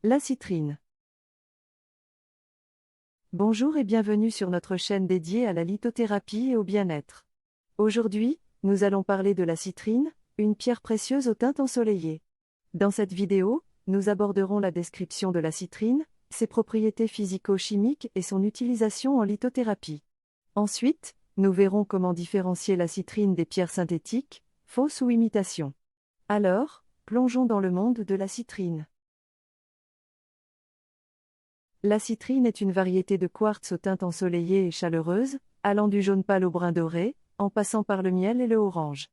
La citrine. Bonjour et bienvenue sur notre chaîne dédiée à la lithothérapie et au bien-être. Aujourd'hui, nous allons parler de la citrine, une pierre précieuse aux teintes ensoleillées. Dans cette vidéo, nous aborderons la description de la citrine, ses propriétés physico-chimiques et son utilisation en lithothérapie. Ensuite, nous verrons comment différencier la citrine des pierres synthétiques, fausses ou imitations. Alors, plongeons dans le monde de la citrine. La citrine est une variété de quartz aux teintes ensoleillées et chaleureuses, allant du jaune pâle au brun doré, en passant par le miel et le orange.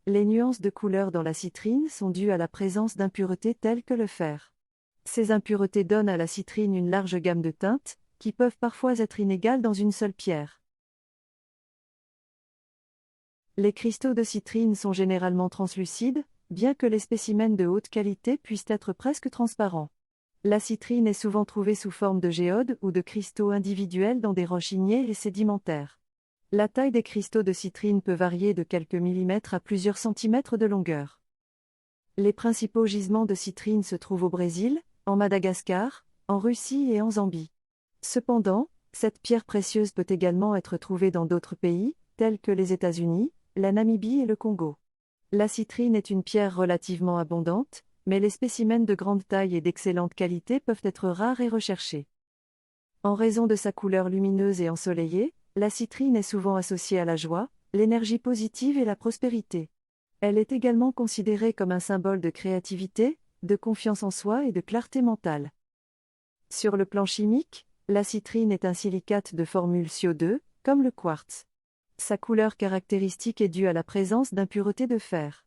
Les nuances de couleur dans la citrine sont dues à la présence d'impuretés telles que le fer. Ces impuretés donnent à la citrine une large gamme de teintes, qui peuvent parfois être inégales dans une seule pierre. Les cristaux de citrine sont généralement translucides, bien que les spécimens de haute qualité puissent être presque transparents. La citrine est souvent trouvée sous forme de géodes ou de cristaux individuels dans des roches ignées et sédimentaires. La taille des cristaux de citrine peut varier de quelques millimètres à plusieurs centimètres de longueur. Les principaux gisements de citrine se trouvent au Brésil, en Madagascar, en Russie et en Zambie. Cependant, cette pierre précieuse peut également être trouvée dans d'autres pays, tels que les États-Unis, la Namibie et le Congo. La citrine est une pierre relativement abondante, mais les spécimens de grande taille et d'excellente qualité peuvent être rares et recherchés. En raison de sa couleur lumineuse et ensoleillée, la citrine est souvent associée à la joie, l'énergie positive et la prospérité. Elle est également considérée comme un symbole de créativité, de confiance en soi et de clarté mentale. Sur le plan chimique, la citrine est un silicate de formule SiO2, comme le quartz. Sa couleur caractéristique est due à la présence d'impuretés de fer.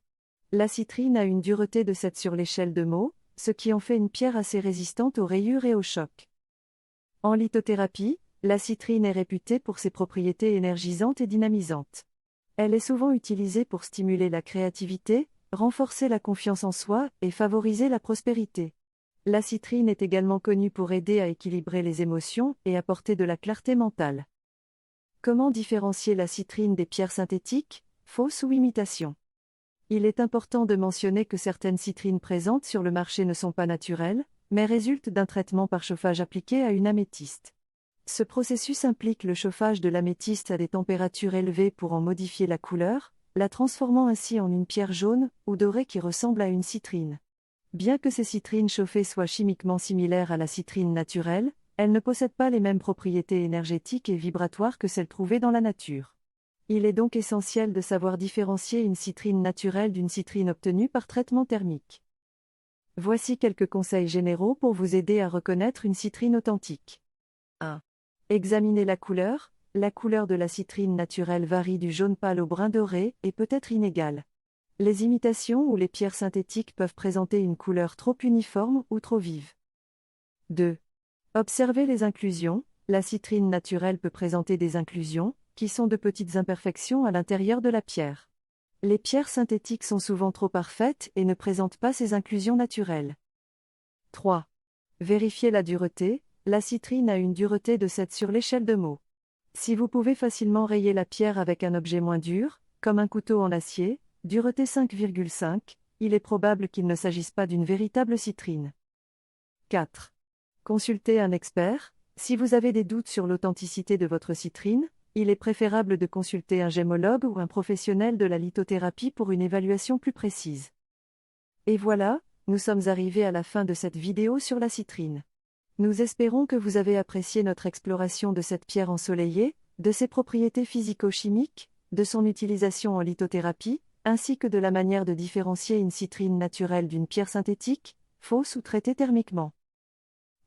La citrine a une dureté de 7 sur l'échelle de Mohs, ce qui en fait une pierre assez résistante aux rayures et aux chocs. En lithothérapie, la citrine est réputée pour ses propriétés énergisantes et dynamisantes. Elle est souvent utilisée pour stimuler la créativité, renforcer la confiance en soi et favoriser la prospérité. La citrine est également connue pour aider à équilibrer les émotions et apporter de la clarté mentale. Comment différencier la citrine des pierres synthétiques, fausses ou imitations ? Il est important de mentionner que certaines citrines présentes sur le marché ne sont pas naturelles, mais résultent d'un traitement par chauffage appliqué à une améthyste. Ce processus implique le chauffage de l'améthyste à des températures élevées pour en modifier la couleur, la transformant ainsi en une pierre jaune ou dorée qui ressemble à une citrine. Bien que ces citrines chauffées soient chimiquement similaires à la citrine naturelle, elles ne possèdent pas les mêmes propriétés énergétiques et vibratoires que celles trouvées dans la nature. Il est donc essentiel de savoir différencier une citrine naturelle d'une citrine obtenue par traitement thermique. Voici quelques conseils généraux pour vous aider à reconnaître une citrine authentique. 1. Examinez la couleur. La couleur de la citrine naturelle varie du jaune pâle au brun doré et peut être inégale. Les imitations ou les pierres synthétiques peuvent présenter une couleur trop uniforme ou trop vive. 2. Observez les inclusions. La citrine naturelle peut présenter des inclusions, qui sont de petites imperfections à l'intérieur de la pierre. Les pierres synthétiques sont souvent trop parfaites et ne présentent pas ces inclusions naturelles. 3. Vérifiez la dureté. La citrine a une dureté de 7 sur l'échelle de Mohs. Si vous pouvez facilement rayer la pierre avec un objet moins dur, comme un couteau en acier, dureté 5,5, il est probable qu'il ne s'agisse pas d'une véritable citrine. 4. Consultez un expert. Si vous avez des doutes sur l'authenticité de votre citrine, il est préférable de consulter un gémologue ou un professionnel de la lithothérapie pour une évaluation plus précise. Et voilà, nous sommes arrivés à la fin de cette vidéo sur la citrine. Nous espérons que vous avez apprécié notre exploration de cette pierre ensoleillée, de ses propriétés physico-chimiques, de son utilisation en lithothérapie, ainsi que de la manière de différencier une citrine naturelle d'une pierre synthétique, fausse ou traitée thermiquement.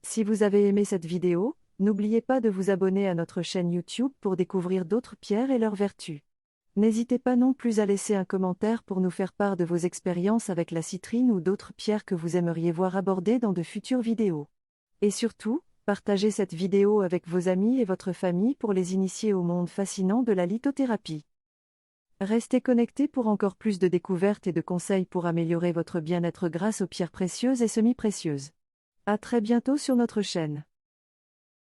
Si vous avez aimé cette vidéo, n'oubliez pas de vous abonner à notre chaîne YouTube pour découvrir d'autres pierres et leurs vertus. N'hésitez pas non plus à laisser un commentaire pour nous faire part de vos expériences avec la citrine ou d'autres pierres que vous aimeriez voir abordées dans de futures vidéos. Et surtout, partagez cette vidéo avec vos amis et votre famille pour les initier au monde fascinant de la lithothérapie. Restez connectés pour encore plus de découvertes et de conseils pour améliorer votre bien-être grâce aux pierres précieuses et semi-précieuses. À très bientôt sur notre chaîne.